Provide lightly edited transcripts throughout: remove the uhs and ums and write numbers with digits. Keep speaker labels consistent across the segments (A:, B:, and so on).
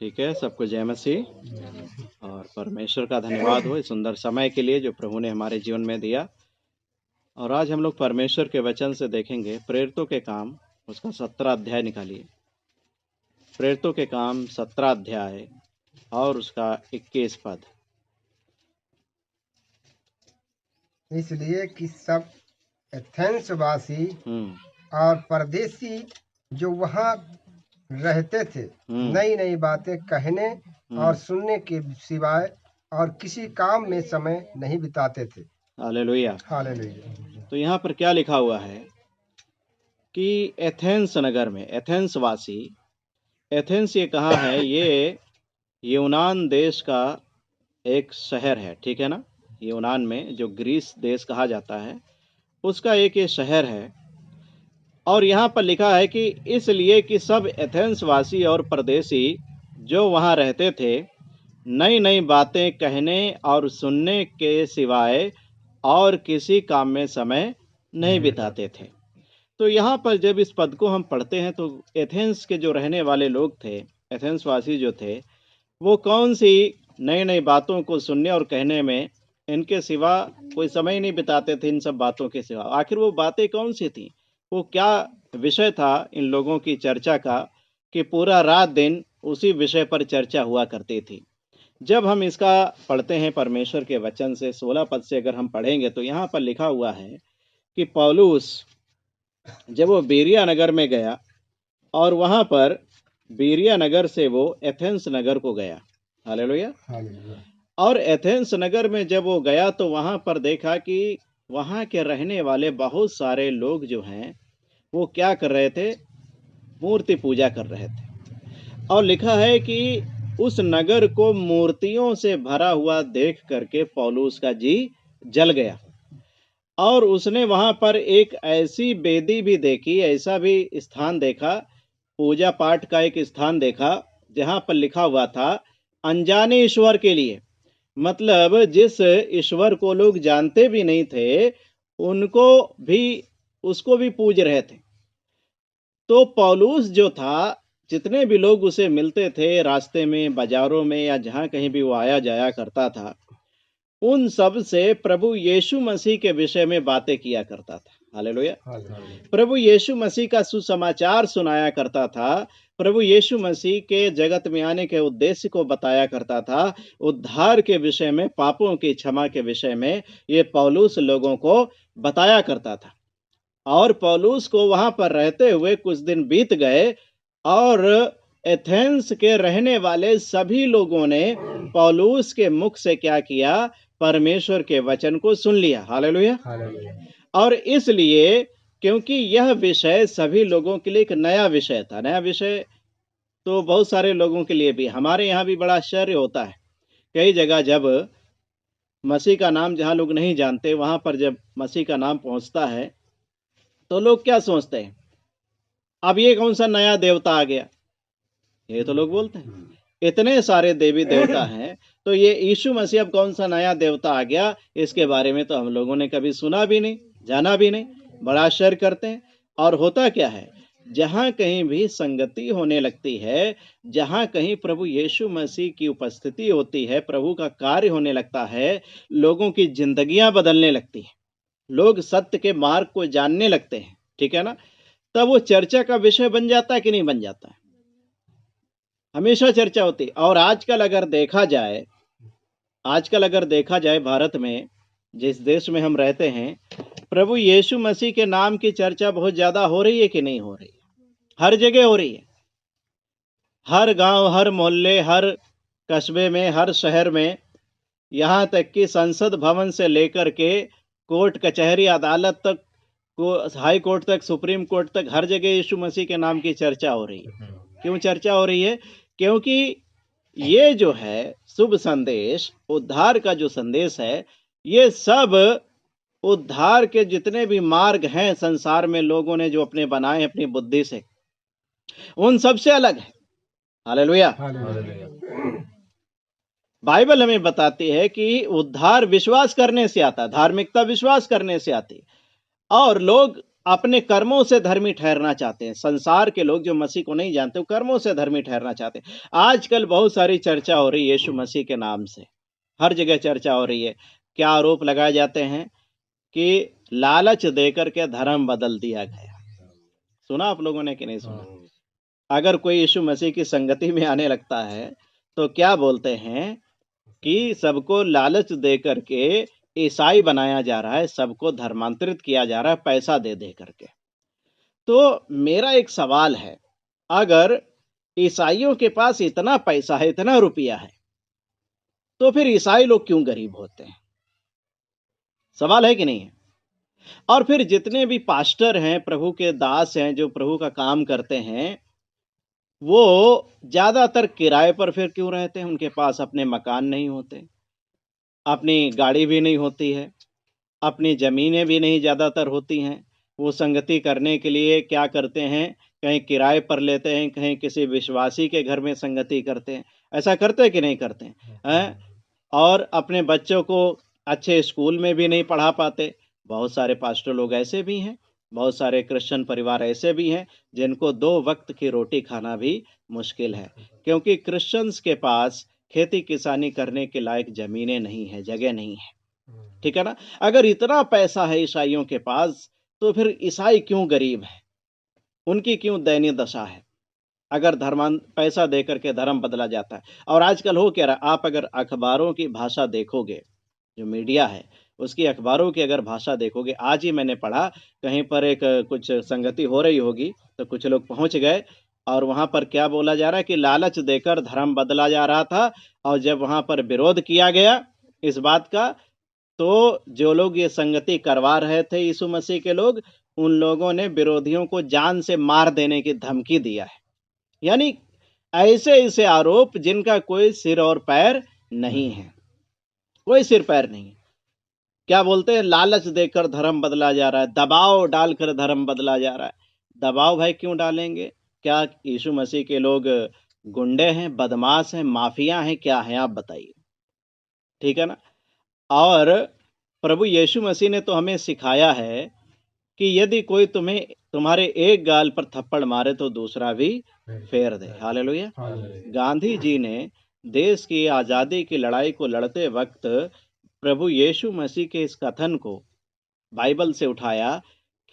A: ठीक है, सबको जय मसीह। और परमेश्वर का धन्यवाद हो इस सुंदर समय के लिए जो प्रभु ने हमारे जीवन में दिया। और आज हम लोग परमेश्वर के वचन से देखेंगे प्रेरितों के काम, उसका 17 अध्याय निकालिए। प्रेरितों के काम 17 अध्याय और उसका 21 पद।
B: इसलिए कि सब एथेंस वासी और परदेसी जो वहाँ रहते थे नई नई बातें कहने और सुनने के सिवाय और किसी काम में समय नहीं बिताते थे।
A: हालेलुया।
B: हालेलुया।
A: तो यहाँ पर क्या लिखा हुआ है कि एथेंस नगर में, एथेंस वासी, एथेंस ये कहाँ है? ये यूनान देश का एक शहर है, ठीक है ना। यूनान में जो ग्रीस देश कहा जाता है उसका एक ये शहर है। और यहाँ पर लिखा है कि इसलिए कि सब एथेंस वासी और परदेसी जो वहाँ रहते थे नई नई बातें कहने और सुनने के सिवाय और किसी काम में समय नहीं बिताते थे। तो यहाँ पर जब इस पद को हम पढ़ते हैं तो एथेंस के जो रहने वाले लोग थे, एथेंस वासी जो थे, वो कौन सी नई नई बातों को सुनने और कहने में इनके सिवा कोई समय नहीं बिताते थे। इन सब बातों के सिवा आखिर वो बातें कौन सी थी? वो क्या विषय था इन लोगों की चर्चा का कि पूरा रात दिन उसी विषय पर चर्चा हुआ करती थी। जब हम इसका पढ़ते हैं परमेश्वर के वचन से 16 पद से अगर हम पढ़ेंगे तो यहाँ पर लिखा हुआ है कि पौलुस जब वो बेरिया नगर में गया और वहां पर बेरिया नगर से वो एथेंस नगर को गया। हालेलुया। और एथेंस नगर में जब वो गया तो वहां पर देखा कि वहां के रहने वाले बहुत सारे लोग जो हैं वो क्या कर रहे थे? मूर्ति पूजा कर रहे थे। और लिखा है कि उस नगर को मूर्तियों से भरा हुआ देख करके पौलुस का जी जल गया। और उसने वहां पर एक ऐसी वेदी भी देखी, ऐसा भी स्थान देखा, पूजा पाठ का एक स्थान देखा जहां पर लिखा हुआ था अनजाने ईश्वर के लिए। मतलब जिस ईश्वर को लोग जानते भी नहीं थे उनको भी, उसको भी पूज रहे थे। तो पौलुस जो था, जितने भी लोग उसे मिलते थे रास्ते में, बाजारों में या जहां कहीं भी वो आया जाया करता था, उन सब से प्रभु यीशु मसीह के विषय में बातें किया करता था। हालेलुया। प्रभु यीशु मसीह का सुसमाचार सुनाया करता था। प्रभु यीशु मसीह के जगत में आने के उद्देश्य को बताया करता था। उद्धार के विषय में, पापों की क्षमा के विषय में ये पौलुस लोगों को बताया करता था। और पौलुस को वहां पर रहते हुए कुछ दिन बीत गए और एथेंस के रहने वाले सभी लोगों ने पौलुस के मुख से क्या किया? परमेश्वर के वचन को सुन लिया। हालेलुया। और इसलिए क्योंकि यह विषय सभी लोगों के लिए एक नया विषय था, नया विषय तो बहुत सारे लोगों के लिए भी, हमारे यहाँ भी बड़ा आश्चर्य होता है। कई जगह जब मसीह का नाम जहाँ लोग नहीं जानते वहां पर जब मसीह का नाम पहुंचता है तो लोग क्या सोचते हैं? अब ये कौन सा नया देवता आ गया? ये तो लोग बोलते हैं। इतने सारे देवी देवता हैं तो ये यीशु मसीह अब कौन सा नया देवता आ गया? इसके बारे में तो हम लोगों ने कभी सुना भी नहीं, जाना भी नहीं। बड़ा आश्चर्य करते हैं। और होता क्या है, जहां कहीं भी संगति होने लगती है, जहां कहीं प्रभु यीशु मसीह की उपस्थिति होती है, प्रभु का कार्य होने लगता है, लोगों की जिंदगियां बदलने लगती हैं, लोग सत्य के मार्ग को जानने लगते हैं, ठीक है ना, तब वो चर्चा का विषय बन जाता है कि नहीं बन जाता है? हमेशा चर्चा होती। और आजकल अगर देखा जाए भारत में, जिस देश में हम रहते हैं, प्रभु यीशु मसीह के नाम की चर्चा बहुत ज्यादा हो रही है कि नहीं हो रही है? हर जगह हो रही है। हर गांव, हर मोहल्ले, हर कस्बे में, हर शहर में, यहाँ तक कि संसद भवन से लेकर के कोर्ट कचहरी अदालत तक, हाई कोर्ट तक, सुप्रीम कोर्ट तक, हर जगह यीशु मसीह के नाम की चर्चा हो रही है। क्यों चर्चा हो रही है? क्योंकि ये जो है शुभ संदेश, उद्धार का जो संदेश है, ये सब उद्धार के जितने भी मार्ग हैं संसार में लोगों ने जो अपने बनाए अपनी बुद्धि से, उन सब से अलग है। हालेलुया। बाइबल हमें बताती है कि उद्धार विश्वास करने से आता है, धार्मिकता विश्वास करने से आती है। और लोग अपने कर्मों से धर्मी ठहरना चाहते हैं। संसार के लोग जो मसीह को नहीं जानते वो कर्मों से धर्मी ठहरना चाहते हैं। आजकल बहुत सारी चर्चा हो रही है यीशु मसीह के नाम से, हर जगह चर्चा हो रही है। क्या आरोप लगाए जाते हैं कि लालच देकर के धर्म बदल दिया गया। सुना आप लोगों ने कि नहीं सुना? अगर कोई यीशु मसीह की संगति में आने लगता है तो क्या बोलते हैं कि सबको लालच दे करके ईसाई बनाया जा रहा है, सबको धर्मांतरित किया जा रहा है पैसा दे दे करके। तो मेरा एक सवाल है, अगर ईसाइयों के पास इतना पैसा है, इतना रुपया है, तो फिर ईसाई लोग क्यों गरीब होते हैं? सवाल है कि नहीं है? और फिर जितने भी पास्टर हैं, प्रभु के दास हैं, जो प्रभु का काम करते हैं, वो ज्यादातर किराए पर फिर क्यों रहते हैं? उनके पास अपने मकान नहीं होते, अपनी गाड़ी भी नहीं होती है, अपनी जमीनें भी नहीं ज्यादातर होती हैं। वो संगति करने के लिए क्या करते हैं? कहीं किराए पर लेते हैं, कहीं किसी विश्वासी के घर में संगति करते हैं। ऐसा करते हैं कि नहीं करते हैं? और अपने बच्चों को अच्छे स्कूल में भी नहीं पढ़ा पाते। बहुत सारे पास्टर लोग ऐसे भी हैं, बहुत सारे क्रिश्चियन परिवार ऐसे भी हैं जिनको 2 वक्त की रोटी खाना भी मुश्किल है, क्योंकि क्रिश्चियंस के पास खेती किसानी करने के लायक जमीनें नहीं है, जगह नहीं है। ठीक है ना? अगर इतना पैसा है ईसाइयों के पास, तो फिर ईसाई क्यों गरीब है? उनकी क्यों दयनीय दशा है? अगर पैसा देकर के धर्म बदला जाता है। और आजकल हो क्या रहा, आप अगर अखबारों की भाषा देखोगे, जो मीडिया है उसकी अखबारों की अगर भाषा देखोगे, आज ही मैंने पढ़ा कहीं पर एक कुछ संगति हो रही होगी, तो कुछ लोग पहुंच गए और वहां पर क्या बोला जा रहा है कि लालच देकर धर्म बदला जा रहा था। और जब वहां पर विरोध किया गया इस बात का, तो जो लोग ये संगति करवा रहे थे यीशु मसीह के लोग, उन लोगों ने विरोधियों को जान से मार देने की धमकी दिया है। यानी ऐसे ऐसे आरोप जिनका कोई सिर और पैर नहीं है, कोई सिर पैर नहीं। क्या बोलते हैं? लालच देकर धर्म बदला जा रहा है, दबाव डालकर धर्म बदला जा रहा है। दबाव भाई क्यों डालेंगे? क्या यीशु मसीह के लोग गुंडे हैं, बदमाश हैं, माफिया हैं, क्या हैं? आप बताइए। ठीक है ना? और प्रभु यीशु मसीह ने तो हमें सिखाया है कि यदि कोई तुम्हारे एक गाल पर थप्पड़ मारे तो दूसरा भी फेर दे। हालेलुया। गांधी जी ने देश की आजादी की लड़ाई को लड़ते वक्त प्रभु यीशु मसीह के इस कथन को बाइबल से उठाया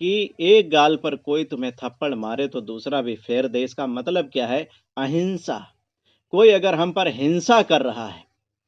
A: कि एक गाल पर कोई तुम्हें थप्पड़ मारे तो दूसरा भी फेर दे। इसका मतलब क्या है? अहिंसा। कोई अगर हम पर हिंसा कर रहा है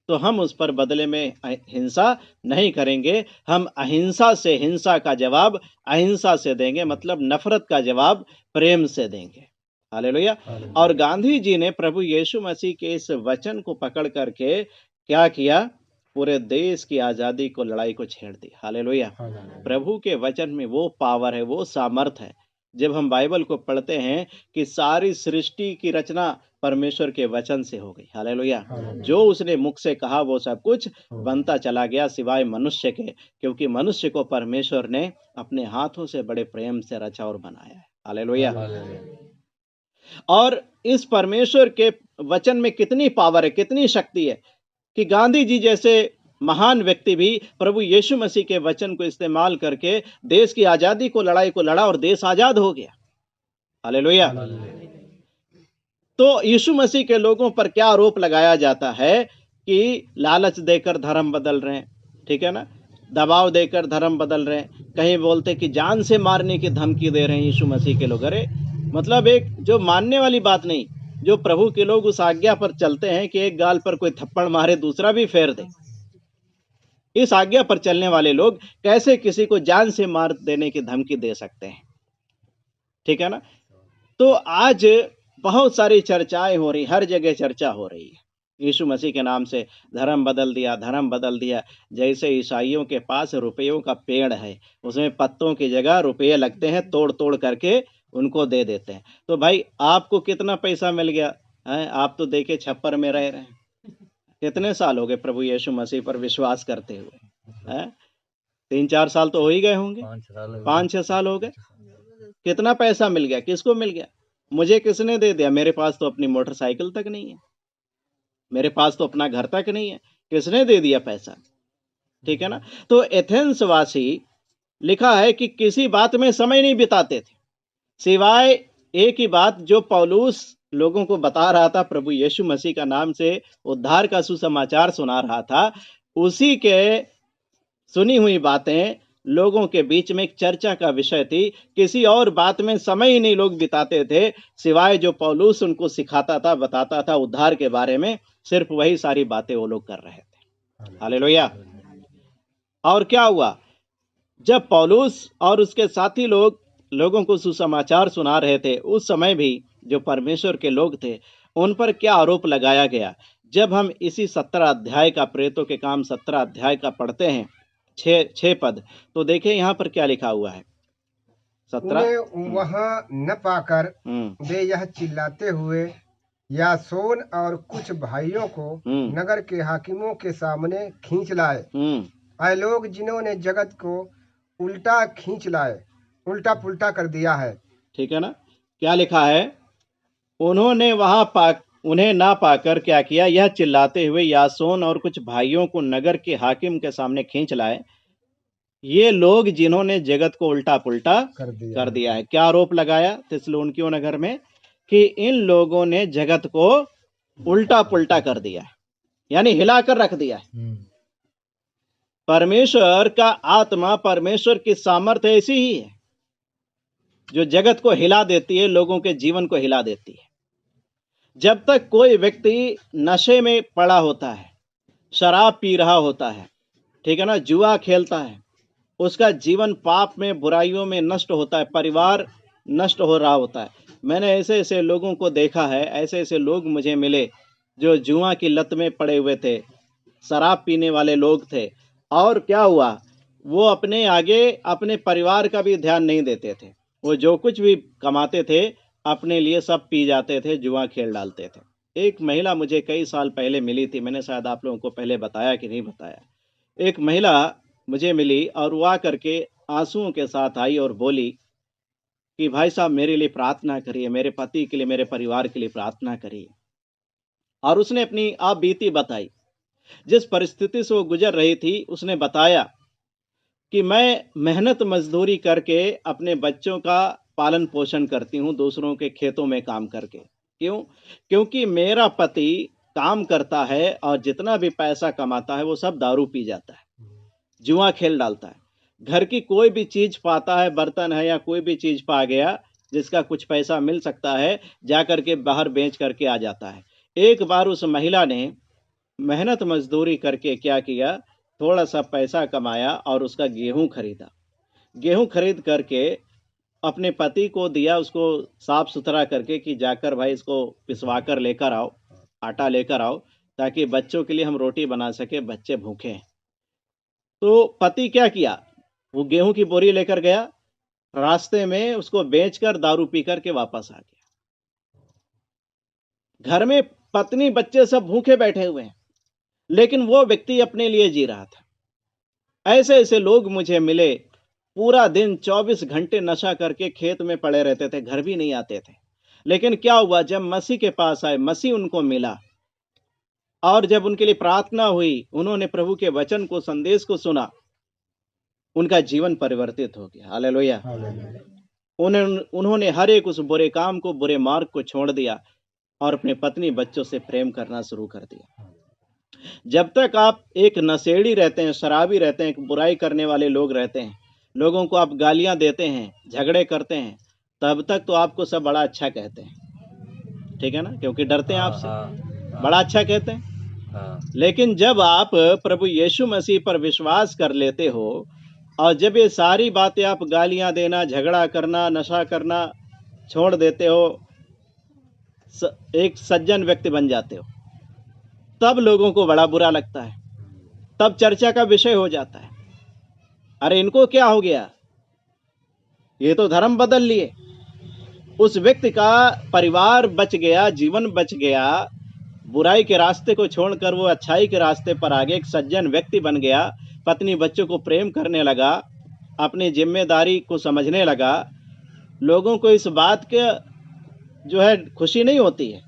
A: तो हम उस पर बदले में हिंसा नहीं करेंगे, हम अहिंसा से हिंसा का जवाब अहिंसा से देंगे, मतलब नफरत का जवाब प्रेम से देंगे। हालेलुया। और गांधी जी ने प्रभु यीशु मसीह के इस वचन को पकड़ करके क्या किया? पूरे देश की आजादी को, लड़ाई को छेड़ दी। हालेलुया। प्रभु के वचन में वो पावर है, वो सामर्थ है। जब हम बाइबल को पढ़ते हैं कि सारी सृष्टि की रचना परमेश्वर के वचन से हो गई। हालेलुया। जो उसने मुख से कहा वो सब कुछ बनता चला गया सिवाय मनुष्य के, क्योंकि मनुष्य को परमेश्वर ने अपने हाथों से बड़े प्रेम से रचा और बनाया है। हालेलुया। और इस परमेश्वर के वचन में कितनी पावर है, कितनी शक्ति है कि गांधी जी जैसे महान व्यक्ति भी प्रभु यीशु मसीह के वचन को इस्तेमाल करके देश की आजादी को, लड़ाई को लड़ा और देश आजाद हो गया। हालेलुया। तो यीशु मसीह के लोगों पर क्या आरोप लगाया जाता है कि लालच देकर धर्म बदल रहे हैं। ठीक है ना? दबाव देकर धर्म बदल रहे हैं। कहीं बोलते कि जान से मारने की धमकी दे रहे हैं यीशु मसीह के लोग। अरे मतलब एक जो मानने वाली बात नहीं, जो प्रभु के लोग उस आज्ञा पर चलते हैं कि एक गाल पर कोई थप्पड़ मारे दूसरा भी फेर दे, इस आज्ञा पर चलने वाले लोग कैसे किसी को जान से मार देने की धमकी दे सकते हैं? ठीक है ना? तो आज बहुत सारी चर्चाएं हो रही, हर जगह चर्चा हो रही है यीशु मसीह के नाम से धर्म बदल दिया, धर्म बदल दिया। जैसे ईसाइयों के पास रुपयों का पेड़ है, उसमें पत्तों की जगह रुपये लगते हैं, तोड़ तोड़ करके उनको दे देते हैं। तो भाई आपको कितना पैसा मिल गया है? आप तो देखे छप्पर में रह रहे हैं। कितने साल हो गए प्रभु यीशु मसीह पर विश्वास करते हुए? हैं? 3-4 साल तो हो ही गए होंगे, 5-6 साल हो गए। कितना पैसा मिल गया? किसको मिल गया? मुझे किसने दे दिया? मेरे पास तो अपनी मोटरसाइकिल तक नहीं है, मेरे पास तो अपना घर तक नहीं है, किसने दे दिया पैसा? ठीक है ना? तो एथेंस वासी लिखा है कि किसी बात में समय नहीं बिताते थे, सिवाय एक ही बात जो पौलुस लोगों को बता रहा था, प्रभु यीशु मसीह का नाम से उद्धार का सुसमाचार सुना रहा था, उसी के सुनी हुई बातें लोगों के बीच में एक चर्चा का विषय थी। किसी और बात में समय ही नहीं लोग बिताते थे, सिवाय जो पौलुस उनको सिखाता था, बताता था उद्धार के बारे में, सिर्फ वही सारी बातें वो लोग कर रहे थे। हालेलुया। और क्या हुआ, जब पौलुस और उसके साथी लोग लोगों को सुसमाचार सुना रहे थे, उस समय भी जो परमेश्वर के लोग थे उन पर क्या आरोप लगाया गया। जब हम इसी 17 अध्याय का, प्रेरितों के काम 17 अध्याय का पढ़ते हैं, 6 पद, तो देखिए यहाँ पर क्या लिखा हुआ है। 17
B: उन्हें वहां न पाकर वे यह चिल्लाते हुए यासोन और कुछ भाइयों को नगर के हाकिमों के सामने खींच लाए। आए लोग जिन्होंने जगत को उल्टा खींच लाए, उल्टा पुल्टा कर दिया है।
A: ठीक है ना, क्या लिखा है, उन्होंने उन्हें ना पाकर क्या किया, यह चिल्लाते हुए यासोन और कुछ भाइयों को नगर के हाकिम के सामने खींच लाए। ये लोग जिन्होंने जगत को उल्टा पुल्टा कर दिया है। क्या आरोप लगाया थिस्सलुनीकियों नगर में, कि इन लोगों ने जगत को उल्टा पुल्टा कर दिया है, यानी हिलाकर रख दिया है। परमेश्वर का आत्मा, परमेश्वर की सामर्थ्य ऐसी ही है जो जगत को हिला देती है, लोगों के जीवन को हिला देती है। जब तक कोई व्यक्ति नशे में पड़ा होता है, शराब पी रहा होता है, ठीक है ना, जुआ खेलता है, उसका जीवन पाप में, बुराइयों में नष्ट होता है, परिवार नष्ट हो रहा होता है। मैंने ऐसे ऐसे लोगों को देखा है, ऐसे ऐसे लोग मुझे मिले जो जुआ की लत में पड़े हुए थे, शराब पीने वाले लोग थे, और क्या हुआ, वो अपने आगे अपने परिवार का भी ध्यान नहीं देते थे। वो जो कुछ भी कमाते थे अपने लिए सब पी जाते थे, जुआ खेल डालते थे। एक महिला मुझे कई साल पहले मिली थी, मैंने शायद आप लोगों को पहले बताया कि नहीं बताया। एक महिला मुझे मिली और वो आकर के आंसुओं के साथ आई और बोली कि भाई साहब मेरे लिए प्रार्थना करिए, मेरे पति के लिए, मेरे परिवार के लिए प्रार्थना करिए। और उसने अपनी आप बीती बताई, जिस परिस्थिति से वो गुजर रही थी। उसने बताया कि मैं मेहनत मजदूरी करके अपने बच्चों का पालन पोषण करती हूँ, दूसरों के खेतों में काम करके। क्यों? क्योंकि मेरा पति काम करता है और जितना भी पैसा कमाता है वो सब दारू पी जाता है, जुआ खेल डालता है। घर की कोई भी चीज पाता है, बर्तन है या कोई भी चीज पा गया जिसका कुछ पैसा मिल सकता है, जाकर के बाहर बेच करके आ जाता है। एक बार उस महिला ने मेहनत मजदूरी करके क्या किया, थोड़ा सा पैसा कमाया और उसका गेहूं खरीदा। गेहूं खरीद करके अपने पति को दिया, उसको साफ सुथरा करके कि जाकर भाई इसको पिसवा कर लेकर आओ, आटा लेकर आओ, ताकि बच्चों के लिए हम रोटी बना सके, बच्चे भूखे हैं। तो पति क्या किया, वो गेहूं की बोरी लेकर गया, रास्ते में उसको बेचकर दारू पी करके वापस आ गया। घर में पत्नी बच्चे सब भूखे बैठे हुए हैं, लेकिन वो व्यक्ति अपने लिए जी रहा था। ऐसे ऐसे लोग मुझे मिले, पूरा दिन 24 घंटे नशा करके खेत में पड़े रहते थे, घर भी नहीं आते थे। लेकिन क्या हुआ, जब मसीह के पास आए, मसीह उनको मिला और जब उनके लिए प्रार्थना हुई, उन्होंने प्रभु के वचन को, संदेश को सुना, उनका जीवन परिवर्तित हो गया। हालेलुया। उन्होंने हर एक उस बुरे काम को, बुरे मार्ग को छोड़ दिया और अपने पत्नी बच्चों से प्रेम करना शुरू कर दिया। जब तक आप एक नशेड़ी रहते हैं, शराबी रहते हैं, एक बुराई करने वाले लोग रहते हैं, लोगों को आप गालियां देते हैं, झगड़े करते हैं, तब तक तो आपको सब बड़ा अच्छा कहते हैं, ठीक है ना, क्योंकि डरते हैं आपसे, बड़ा अच्छा कहते हैं। लेकिन जब आप प्रभु यीशु मसीह पर विश्वास कर लेते हो और जब ये सारी बातें, आप गालियां देना, झगड़ा करना, नशा करना छोड़ देते हो, एक सज्जन व्यक्ति बन जाते हो, तब लोगों को बड़ा बुरा लगता है, तब चर्चा का विषय हो जाता है। अरे इनको क्या हो गया, ये तो धर्म बदल लिए। उस व्यक्ति का परिवार बच गया, जीवन बच गया, बुराई के रास्ते को छोड़कर वो अच्छाई के रास्ते पर आ गया, एक सज्जन व्यक्ति बन गया, पत्नी बच्चों को प्रेम करने लगा, अपनी जिम्मेदारी को समझने लगा। लोगों को इस बात के जो है खुशी नहीं होती है,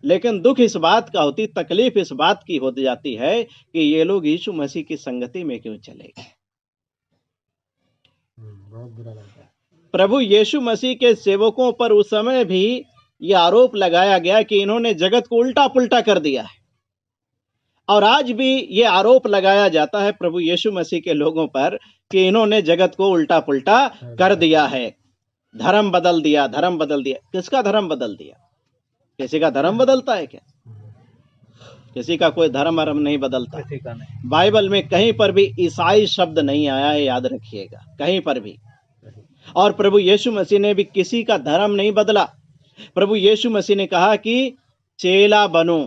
A: लेकिन दुख इस बात का होती, तकलीफ इस बात की होती जाती है कि ये लोग यीशु मसीह की संगति में क्यों चले गए।
B: बहुत बुरा लगता है।
A: प्रभु यीशु मसीह के सेवकों पर उस समय भी ये आरोप लगाया गया कि इन्होंने जगत को उल्टा पुल्टा कर दिया है, और आज भी ये आरोप लगाया जाता है प्रभु यीशु मसीह के लोगों पर कि इन्होंने जगत को उल्टा पुल्टा कर दिया है, धर्म बदल दिया, धर्म बदल दिया। किसका धर्म बदल दिया? किसी का धर्म बदलता है क्या? किसी का कोई धर्म नहीं बदलता। बाइबल में कहीं पर भी ईसाई शब्द नहीं आया है, याद रखिएगा, कहीं पर भी। और प्रभु यीशु मसीह ने भी किसी का धर्म नहीं बदला। प्रभु यीशु मसीह ने कहा कि चेला बनो,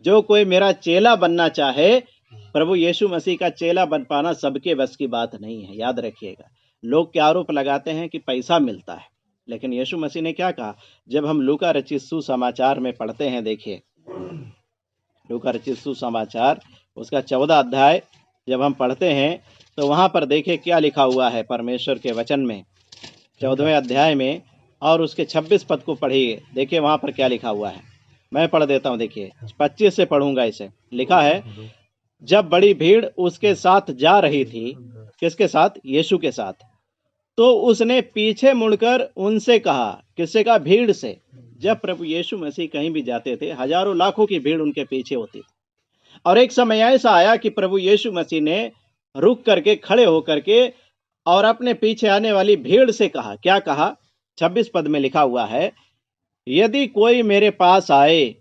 A: जो कोई मेरा चेला बनना चाहे। प्रभु यीशु मसीह का चेला बन पाना सबके बस की बात नहीं है, याद रखिएगा। लोग क्या आरोप लगाते हैं कि पैसा मिलता है, लेकिन यीशु मसीह ने क्या कहा? जब हम लूका रचित सुसमाचार में पढ़ते हैं, देखिए लूका रचित सुसमाचार उसका 14 अध्याय जब हम पढ़ते हैं तो वहां पर देखिए क्या लिखा हुआ है परमेश्वर के वचन में, 14वें अध्याय में, और उसके 26 पद को पढ़िए। देखिए वहां पर क्या लिखा हुआ है, मैं पढ़ देता हूं। देखिए 25 से पढ़ूंगा इसे। लिखा है, जब बड़ी भीड़ उसके साथ जा रही थी, किसके साथ? यीशु के साथ, तो उसने पीछे मुड़कर उनसे कहा। किससे कहा? भीड़ से। जब प्रभु यीशु मसीह कहीं भी जाते थे, हजारों लाखों की भीड़ उनके पीछे होती थी। और एक समय ऐसा आया कि प्रभु यीशु मसीह ने रुक करके, खड़े होकर के, और अपने पीछे आने वाली भीड़ से कहा। क्या कहा? 26 पद में लिखा हुआ है, यदि कोई मेरे पास आए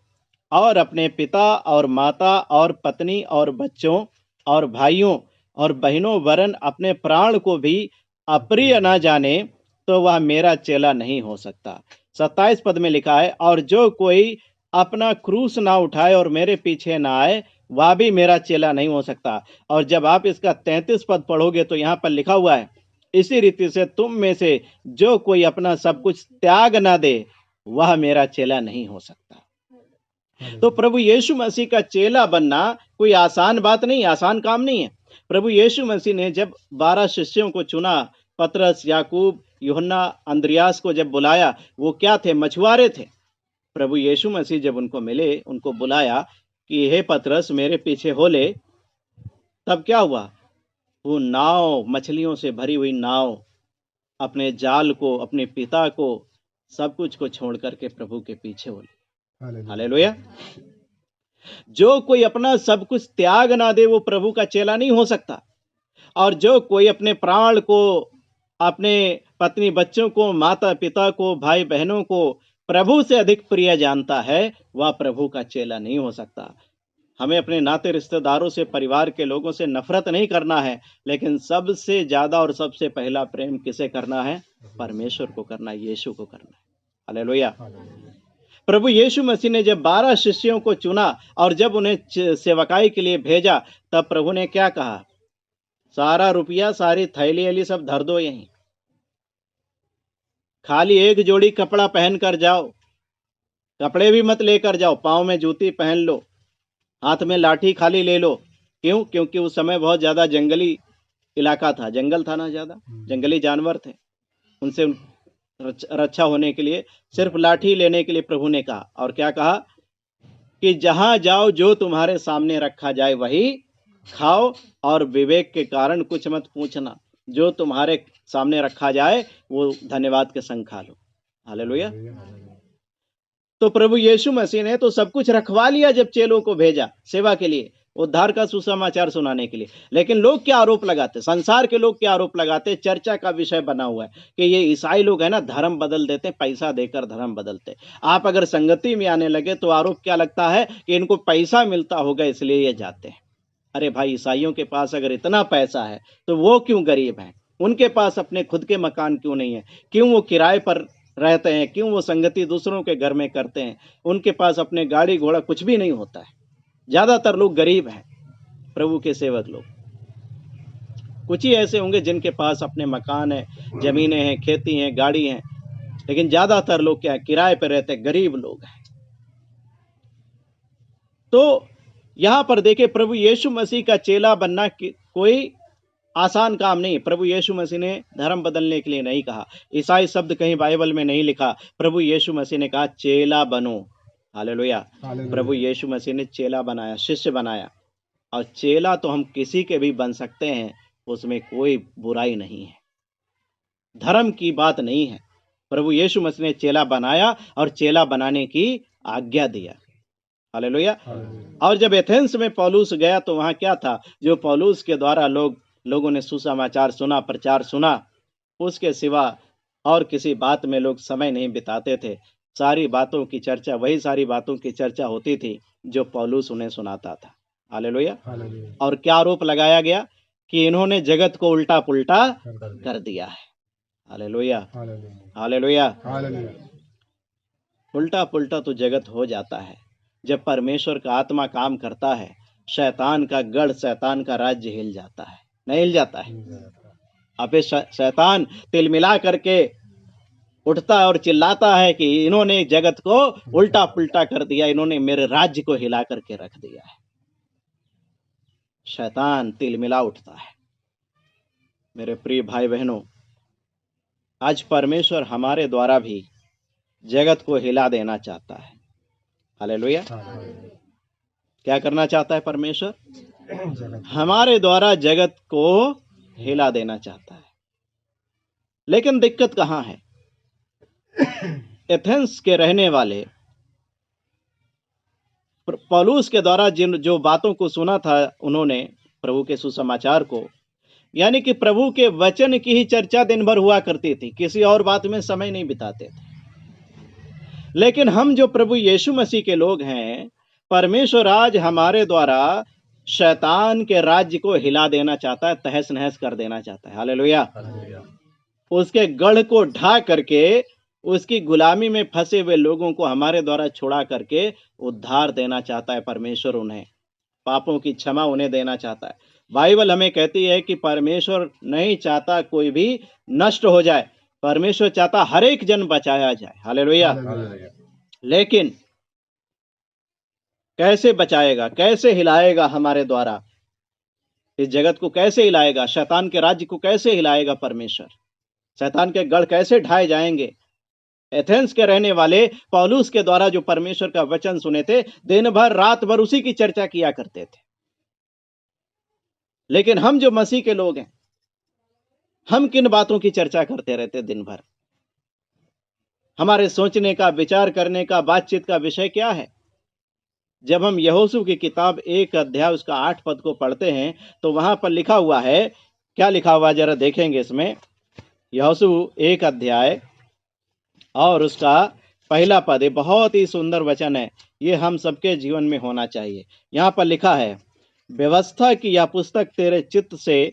A: और अपने पिता और माता और पत्नी और बच्चों और भाइयों और बहनों वरन अपने प्राण को भी अप्रिय न जाने, तो वह मेरा चेला नहीं हो सकता। 27 पद में लिखा है, और जो कोई अपना क्रूस ना उठाए और मेरे पीछे ना आए, वह भी मेरा चेला नहीं हो सकता। और जब आप इसका 33 पद पढ़ोगे तो यहाँ पर लिखा हुआ है, इसी रीति से तुम में से जो कोई अपना सब कुछ त्याग ना दे, वह मेरा चेला नहीं हो सकता। तो प्रभु यीशु मसीह का चेला बनना कोई आसान बात नहीं, आसान काम नहीं है। प्रभु यीशु मसीह ने जब 12 शिष्यों को चुना, पतरस, याकूब, यूहन्ना, अंद्रियास को जब बुलाया, वो क्या थे? मछुआरे थे। प्रभु यीशु मसीह जब उनको मिले, उनको बुलाया कि हे पतरस मेरे पीछे हो ले, तब क्या हुआ? वो नाव, मछलियों से भरी हुई नाव, अपने जाल को, अपने पिता को, सब कुछ को छोड़ करके प्रभु के पीछे हो ले। हालेलुया। जो कोई अपना सब कुछ त्याग ना दे, वो प्रभु का चेला नहीं हो सकता। और जो कोई अपने प्राण को, अपने पत्नी बच्चों को, माता पिता को, भाई बहनों को प्रभु से अधिक प्रिय जानता है, वह प्रभु का चेला नहीं हो सकता। हमें अपने नाते रिश्तेदारों से, परिवार के लोगों से नफरत नहीं करना है, लेकिन सबसे ज्यादा और सबसे पहला प्रेम किसे करना है? परमेश्वर को करना है, यीशु को करना है। हालेलुया। प्रभु यीशु मसीह ने जब 12 शिष्यों को चुना और जब उन्हें सेवकाई के लिए भेजा, तब प्रभु ने क्या कहा? सारा रुपया, सारी थैली वैली सब धर दो यहीं, खाली एक जोड़ी कपड़ा पहन कर जाओ, कपड़े भी मत लेकर जाओ, पाँव में जूती पहन लो, हाथ में लाठी खाली ले लो। क्यों? क्योंकि उस समय बहुत ज्यादा जंगली इलाका था, जंगल था ना, ज्यादा जंगली जानवर थे, उनसे रक्षा होने के लिए सिर्फ लाठी लेने के लिए प्रभु ने कहा। और क्या कहा? कि जहां जाओ जो तुम्हारे सामने रखा जाए वही खाओ, और विवेक के कारण कुछ मत पूछना, जो तुम्हारे सामने रखा जाए वो धन्यवाद के संग खा लो। हालेलुया। तो प्रभु यीशु मसीह ने तो सब कुछ रखवा लिया जब चेलों को भेजा सेवा के लिए, उद्धार का सुसमाचार सुनाने के लिए। लेकिन लोग क्या आरोप लगाते? संसार के लोग क्या आरोप लगाते? चर्चा का विषय बना हुआ है कि ये ईसाई लोग है ना, धर्म बदल देते, पैसा देकर धर्म बदलते। आप अगर संगति में आने लगे तो आरोप क्या लगता है? कि इनको पैसा मिलता होगा इसलिए ये जाते हैं। अरे भाई, ईसाइयों के पास अगर इतना पैसा है तो वो क्यों गरीब हैं? उनके पास अपने खुद के मकान क्यों नहीं है? क्यों वो किराए पर रहते हैं? क्यों वो संगति दूसरों के घर में करते हैं? उनके पास अपने गाड़ी घोड़ा कुछ भी नहीं होता है। ज्यादातर लोग गरीब हैं, प्रभु के सेवक लोग। कुछ ही ऐसे होंगे जिनके पास अपने मकान है, जमीनें हैं, खेती हैं, गाड़ी हैं, लेकिन ज्यादातर लोग क्या है? किराए पर रहते, गरीब लोग हैं। तो यहां पर देखिए, प्रभु यीशु मसीह का चेला बनना कोई आसान काम नहीं। प्रभु यीशु मसीह ने धर्म बदलने के लिए नहीं कहा, ईसाई शब्द कहीं बाइबल में नहीं लिखा। प्रभु यीशु मसीह ने कहा चेला बनो। हालेलुया। प्रभु यीशु मसीह ने चेला बनाया, शिष्य बनाया। और चेला तो हम किसी के भी बन सकते हैं, उसमें कोई बुराई नहीं है। धर्म की बात नहीं है। प्रभु यीशु मसीह ने चेला बनाया और चेला बनाने की आज्ञा दिया। हालेलुया। और जब एथेंस में पौलुस गया तो वहां क्या था? जो पौलुस के द्वारा लोगों ने सुसमाचार सुना, प्रचार सुना, उसके सिवा और किसी बात में लोग समय नहीं बिताते थे। सारी बातों की चर्चा, वही सारी बातों की चर्चा होती थी जो पौलुस उन्हें सुनाता था। हालेलुया। और क्या आरोप लगाया गया? कि इन्होंने जगत को उल्टा पुल्टा कर दिया है। Hallelujah, hallelujah. उल्टा पुल्टा तो जगत हो जाता है जब परमेश्वर का आत्मा काम करता है। शैतान का गढ़, शैतान का राज्य हिल जाता है, नहीं हिल जाता है? अबे शैतान तिलमिला करके उठता और चिल्लाता है कि इन्होंने जगत को उल्टा पुल्टा कर दिया, इन्होंने मेरे राज्य को हिला करके रख दिया है। शैतान तिलमिला उठता है। मेरे प्रिय भाई बहनों, आज परमेश्वर हमारे द्वारा भी जगत को हिला देना चाहता है। हालेलुया। क्या करना चाहता है परमेश्वर? हमारे द्वारा जगत को हिला देना चाहता है। लेकिन दिक्कत कहां है? एथेंस के रहने वाले पौलुस के द्वारा जो बातों को सुना था उन्होंने, प्रभु के सुसमाचार को, यानी कि प्रभु के वचन की ही चर्चा दिन भर हुआ करती थी, किसी और बात में समय नहीं बिताते थे। लेकिन हम जो प्रभु यीशु मसीह के लोग हैं, परमेश्वर आज हमारे द्वारा शैतान के राज्य को हिला देना चाहता है, तहस नहस कर देना चाहता है। हालेलुया। उसके गढ़ को ढा करके उसकी गुलामी में फंसे हुए लोगों को हमारे द्वारा छुड़ा करके उद्धार देना चाहता है। परमेश्वर उन्हें पापों की क्षमा उन्हें देना चाहता है। बाइबल हमें कहती है कि परमेश्वर नहीं चाहता कोई भी नष्ट हो जाए, परमेश्वर चाहता हर एक जन बचाया जाए। हालेलुया। लेकिन कैसे बचाएगा, कैसे हिलाएगा? हमारे द्वारा इस जगत को कैसे हिलाएगा? शैतान के राज्य को कैसे हिलाएगा परमेश्वर? शैतान के गढ़ कैसे ढाए जाएंगे? एथेंस के रहने वाले पौलुस के द्वारा जो परमेश्वर का वचन सुने थे, दिन भर रात भर उसी की चर्चा किया करते थे। लेकिन हम जो मसीह के लोग हैं, हम किन बातों की चर्चा करते रहते दिन भर? हमारे सोचने का, विचार करने का, बातचीत का विषय क्या है? जब हम यहोशू की किताब 1 अध्याय उसका 8 पद को पढ़ते हैं तो वहां पर लिखा हुआ है, क्या लिखा हुआ जरा देखेंगे इसमें। यहोशू 1 अध्याय और उसका पहला पद, है बहुत ही सुंदर वचन है, ये हम सबके जीवन में होना चाहिए। यहाँ पर लिखा है, व्यवस्था की यह पुस्तक तेरे चित्त से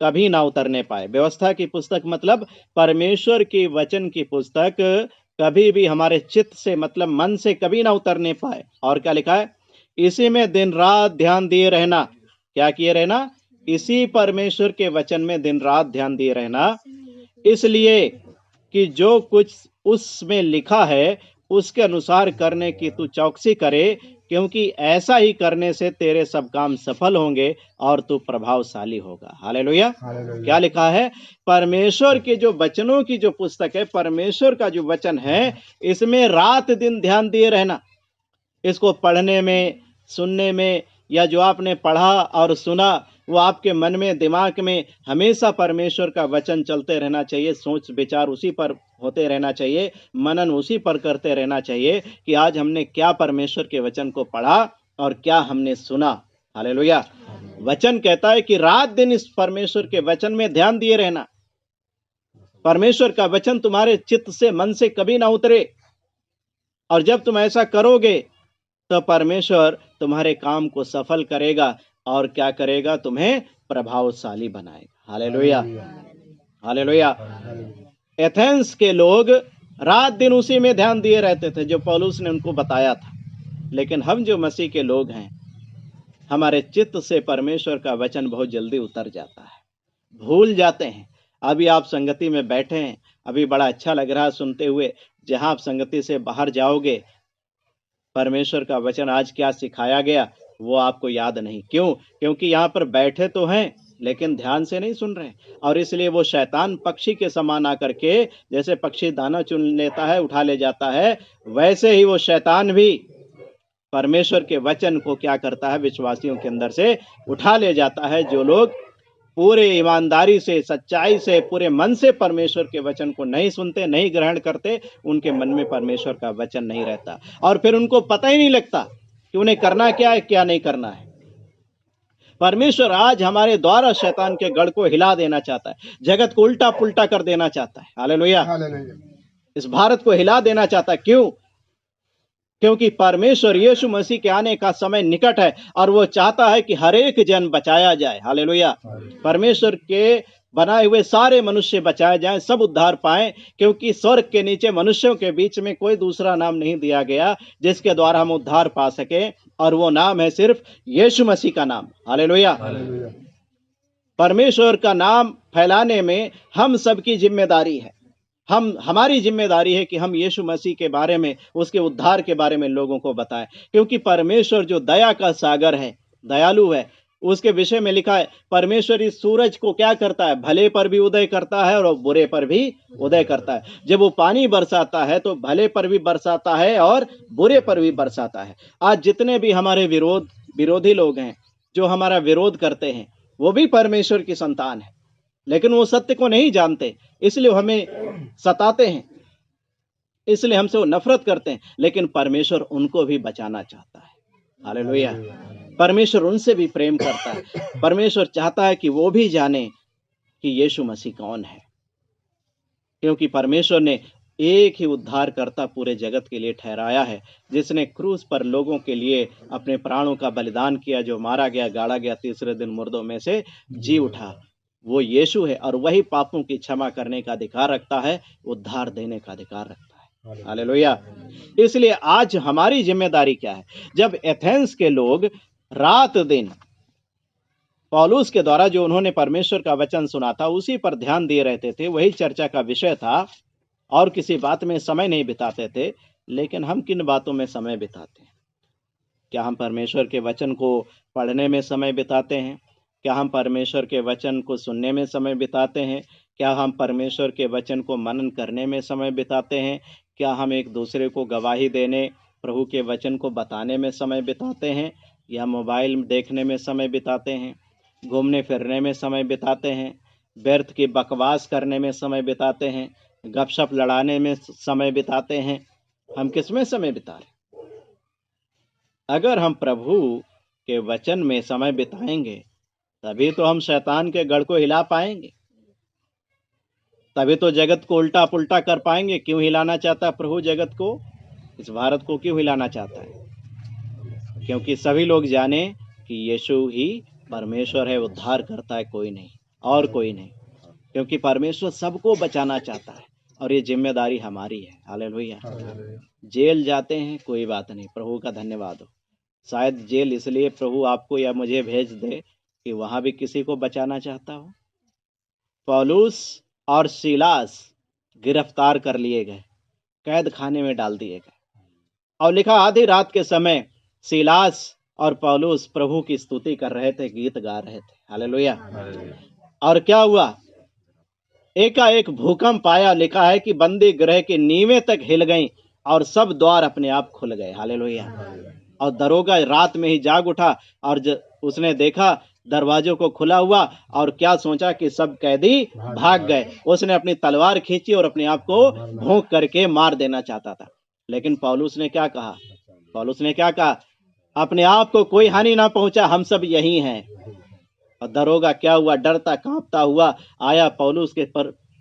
A: कभी ना उतरने पाए। व्यवस्था की पुस्तक मतलब परमेश्वर की वचन की पुस्तक कभी भी हमारे चित्त से मतलब मन से कभी ना उतरने पाए। और क्या लिखा है? इसी में दिन रात ध्यान दिए रहना। क्या किए रहना? इसी परमेश्वर के वचन में दिन रात ध्यान दिए रहना, इसलिए कि जो कुछ उसमें लिखा है उसके अनुसार करने की तू चौकसी करे, क्योंकि ऐसा ही करने से तेरे सब काम सफल होंगे और तू प्रभावशाली होगा। हालेलुया। क्या लिखा है? परमेश्वर के जो वचनों की जो पुस्तक है, परमेश्वर का जो वचन है, इसमें रात दिन ध्यान दिए रहना। इसको पढ़ने में, सुनने में, या जो आपने पढ़ा और सुना वो आपके मन में, दिमाग में हमेशा परमेश्वर का वचन चलते रहना चाहिए। सोच विचार उसी पर होते रहना चाहिए, मनन उसी पर करते रहना चाहिए कि आज हमने क्या परमेश्वर के वचन को पढ़ा और क्या हमने सुना। हालेलुया। वचन कहता है कि रात दिन इस परमेश्वर के वचन में ध्यान दिए रहना। परमेश्वर का वचन तुम्हारे चित्त से, मन से कभी ना उतरे, और जब तुम ऐसा करोगे तो परमेश्वर तुम्हारे काम को सफल करेगा और क्या करेगा? तुम्हें प्रभावशाली बनाएगा। Hallelujah, hallelujah. एथेंस के लोग रात दिन उसी में ध्यान दिए रहते थे जो पौलुस ने उनको बताया था। लेकिन हम जो मसीह के लोग हैं, हमारे चित्त से परमेश्वर का वचन बहुत जल्दी उतर जाता है, भूल जाते हैं। अभी आप संगति में बैठे हैं, अभी बड़ा अच्छा लग रहा है सुनते हुए, जहां आप संगति से बाहर जाओगे, परमेश्वर का वचन आज क्या सिखाया गया वो आपको याद नहीं। क्यों? क्योंकि यहाँ पर बैठे तो हैं लेकिन ध्यान से नहीं सुन रहे। और इसलिए वो शैतान पक्षी के समान आकर के, जैसे पक्षी दाना चुन लेता है, उठा ले जाता है, वैसे ही वो शैतान भी परमेश्वर के वचन को क्या करता है? विश्वासियों के अंदर से उठा ले जाता है। जो लोग पूरे ईमानदारी से, सच्चाई से, पूरे मन से परमेश्वर के वचन को नहीं सुनते, नहीं ग्रहण करते, उनके मन में परमेश्वर का वचन नहीं रहता और फिर उनको पता ही नहीं लगता कि उन्हें करना क्या है, क्या नहीं करना है। परमेश्वर आज हमारे द्वारा शैतान के गढ़ को हिला देना चाहता है, जगत को उल्टा पुल्टा कर देना चाहता है। हालेलुया। इस भारत को हिला देना चाहता है। क्यों? क्योंकि परमेश्वर यीशु मसीह के आने का समय निकट है और वो चाहता है कि हर एक जन बचाया जाए। हालेलुया। परमेश्वर के बनाए हुए सारे मनुष्य बचाए जाएं, सब उद्धार पाएं, क्योंकि स्वर्ग के नीचे मनुष्यों के बीच में कोई दूसरा नाम नहीं दिया गया जिसके द्वारा हम उद्धार पा सके, और वो नाम है सिर्फ यीशु मसीह का नाम। हालेलुया। परमेश्वर का नाम फैलाने में हम सबकी जिम्मेदारी है। हमारी जिम्मेदारी है कि हम यीशु मसीह के बारे में, उसके उद्धार के बारे में लोगों को बताएं, क्योंकि परमेश्वर जो दया का सागर है, दयालु है, उसके विषय में लिखा है परमेश्वर इस सूरज को क्या करता है, भले पर भी उदय करता है और बुरे पर भी उदय करता है। जब वो पानी बरसाता है तो भले पर भी बरसाता है और बुरे पर भी बरसाता है। आज जितने भी हमारे विरोधी लोग हैं जो हमारा विरोध करते हैं, वो भी परमेश्वर की संतान है, लेकिन वो सत्य को नहीं जानते, इसलिए हमें सताते हैं, इसलिए हमसे वो नफरत करते हैं, लेकिन परमेश्वर उनको भी बचाना चाहता है। हालेलुया। परमेश्वर उनसे भी प्रेम करता है। परमेश्वर चाहता है कि वो भी जाने कि यीशु मसीह कौन है, क्योंकि परमेश्वर ने एक ही उद्धारकर्ता पूरे जगत के लिए ठहराया है, जिसने क्रूस पर लोगों के लिए अपने प्राणों का बलिदान किया, जो मारा गया, गाड़ा गया, तीसरे दिन मुर्दों में से जी उठा। वो यीशु है और वही पापों की क्षमा करने का अधिकार रखता है, उद्धार देने का अधिकार रखता है। हालेलुया। इसलिए आज हमारी जिम्मेदारी क्या है? जब एथेंस के लोग रात दिन पौलुस के द्वारा जो उन्होंने परमेश्वर का वचन सुना था उसी पर ध्यान दिए रहते थे, वही चर्चा का विषय था, और किसी बात में समय नहीं बिताते थे। लेकिन हम किन बातों में समय बिताते हैं? क्या हम परमेश्वर के वचन को पढ़ने में समय बिताते हैं? क्या हम परमेश्वर के वचन को सुनने में समय बिताते हैं? क्या हम परमेश्वर के वचन को मनन करने में समय बिताते हैं? क्या हम एक दूसरे को गवाही देने, प्रभु के वचन को बताने में समय बिताते हैं? या मोबाइल देखने में समय बिताते हैं, घूमने फिरने में समय बिताते हैं, व्यर्थ की बकवास करने में समय बिताते हैं, गपशप लड़ाने में समय बिताते हैं? हम किस में समय बिता रहे? अगर हम प्रभु के वचन में समय बिताएंगे तभी तो हम शैतान के गढ़ को हिला पाएंगे, तभी तो जगत को उल्टा पुल्टा कर पाएंगे। क्यों हिलाना चाहता है प्रभु जगत को? इस भारत को क्यों हिलाना चाहता है? क्योंकि सभी लोग जाने कि यीशु ही परमेश्वर है, उद्धार करता है, कोई नहीं और कोई नहीं। क्योंकि परमेश्वर सबको बचाना चाहता है और ये जिम्मेदारी हमारी है। हालेलुया। जेल जाते हैं, कोई बात नहीं, प्रभु का धन्यवाद हो। शायद जेल इसलिए प्रभु आपको या मुझे भेज दे कि वहां भी किसी को बचाना चाहता हो। पौलुस और सीलास गिरफ्तार कर लिए गए, कैद खाने में डाल दिए गए, और लिखा आधी रात के समय सीलास और पौलुस प्रभु की स्तुति कर रहे थे, गीत गा रहे थे। हालेलुया। और क्या हुआ? एकाएक भूकंप आया। लिखा है कि बंदी गृह की नींवें तक हिल गईं और सब द्वार अपने आप खुल गए। हालेलुया। और दरोगा रात में ही जाग उठा और उसने देखा दरवाजों को खुला हुआ, और क्या सोचा कि सब कैदी भाग गए। उसने अपनी तलवार खींची और अपने आप को भोंक करके मार देना चाहता था, लेकिन पौलुस ने क्या कहा? पौलुस ने क्या कहा? अपने आप को कोई हानि ना पहुंचा, हम सब यही हैं। और दरोगा क्या हुआ? डरता कांपता हुआ आया, पौलुस के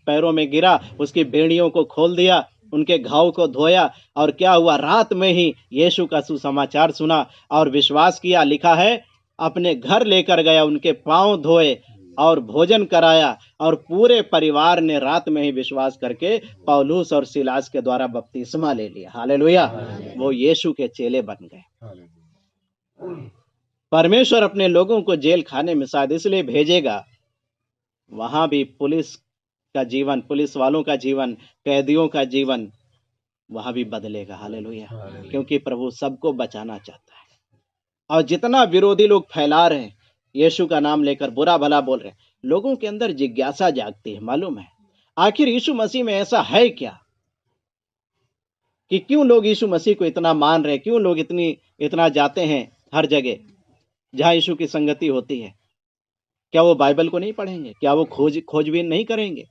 A: पैरों में गिरा, उसकी बेड़ियों को खोल दिया, उनके घाव को धोया, और क्या हुआ? रात में ही यीशु का सुसमाचार सुना और विश्वास किया। लिखा है अपने घर लेकर गया, उनके पांव धोए और भोजन कराया, और पूरे परिवार ने रात में ही विश्वास करके पौलुस और सीलास के द्वारा बपतिस्मा ले लिया। हालेलुया। वो यीशु के चेले बन गए। परमेश्वर अपने लोगों को जेल खाने में शायद इसलिए भेजेगा, वहां भी पुलिस का जीवन, पुलिस वालों का जीवन, कैदियों का जीवन वहां भी बदलेगा। हालेलुया। क्योंकि प्रभु सबको बचाना चाहता है। और जितना विरोधी लोग फैला रहे हैं, यीशु का नाम लेकर बुरा भला बोल रहे हैं, लोगों के अंदर जिज्ञासा जागती है। मालूम है आखिर यीशु मसीह में ऐसा है क्या कि क्यों लोग यीशु मसीह को इतना मान रहे हैं? क्यों लोग इतना जाते हैं हर जगह जहां यीशु की संगति होती है? क्या वो बाइबल को नहीं पढ़ेंगे? क्या वो खोजबीन नहीं करेंगे?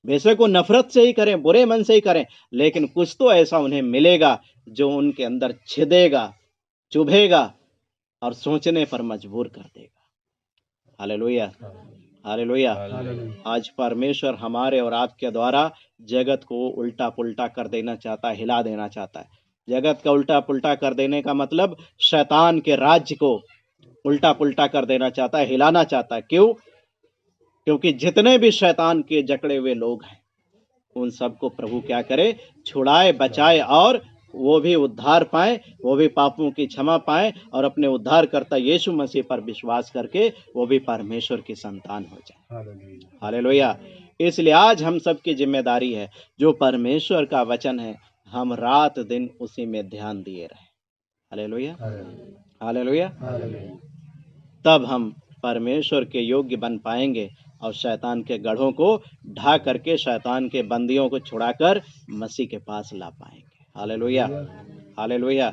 A: बेशक वो नफरत से ही करें, बुरे मन से ही करें, लेकिन कुछ तो ऐसा उन्हें मिलेगा जो उनके अंदर छिदेगा, चुभेगा और सोचने पर मजबूर कर देगा। Hallelujah, hallelujah. आज परमेश्वर हमारे और आपके द्वारा जगत को उल्टा पुल्टा कर देना चाहता है, हिला देना चाहता है। जगत का उल्टा पुल्टा कर देने का मतलब शैतान के राज्य को उल्टा पुल्टा कर देना चाहता है, हिलाना चाहता है। क्यों? क्योंकि जितने भी शैतान के जकड़े हुए लोग हैं, उन सबको प्रभु क्या करे? छुड़ाए, बचाए और वो भी उद्धार पाए, वो भी पापों की क्षमा पाए और अपने उद्धारकर्ता यीशु मसीह पर विश्वास करके वो भी परमेश्वर की संतान हो जाए। हालेलुया। इसलिए आज हम सबकी जिम्मेदारी है, जो परमेश्वर का वचन है, हम रात दिन उसी में ध्यान दिए रहे। Hallelujah, hallelujah. तब हम परमेश्वर के योग्य बन पाएंगे और शैतान के गढ़ों को ढा करके शैतान के बंदियों को छुड़ाकर मसीह के पास ला पाएंगे। Hallelujah, hallelujah.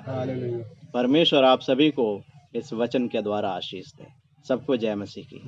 A: परमेश्वर आप सभी को इस वचन के द्वारा आशीष दे। सबको जय मसीह की।